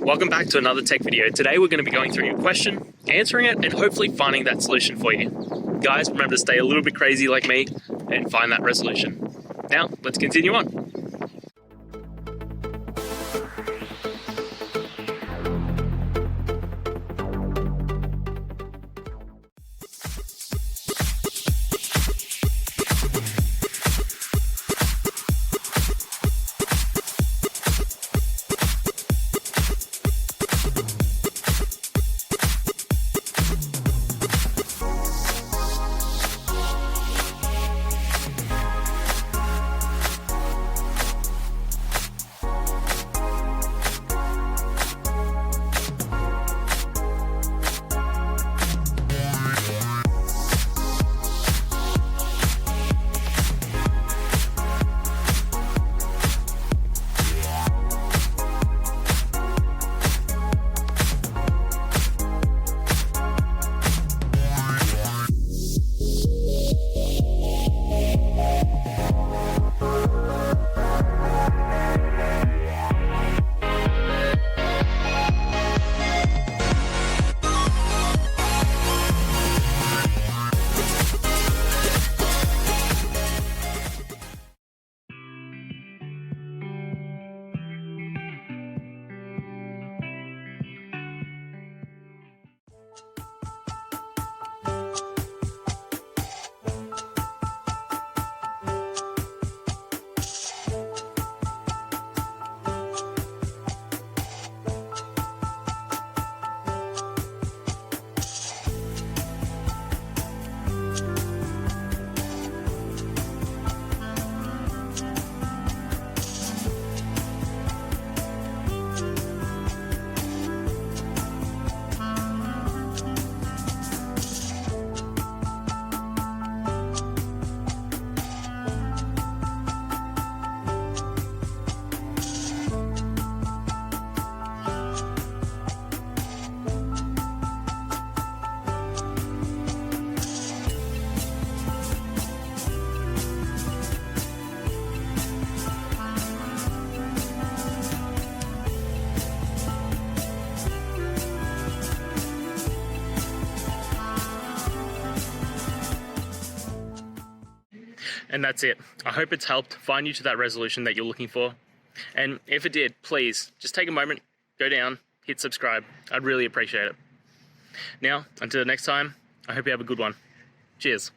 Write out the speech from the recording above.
Welcome back to another tech video. Today we're going to be going through your question, answering it, and hopefully finding that solution for you. Guys, remember to stay a little bit crazy like me and find that resolution. Now, let's continue on. And that's it. I hope it's helped find you to that resolution that you're looking for. And if it did, please just take a moment, go down, hit subscribe. I'd really appreciate it. Now, until next time, I hope you have a good one. Cheers.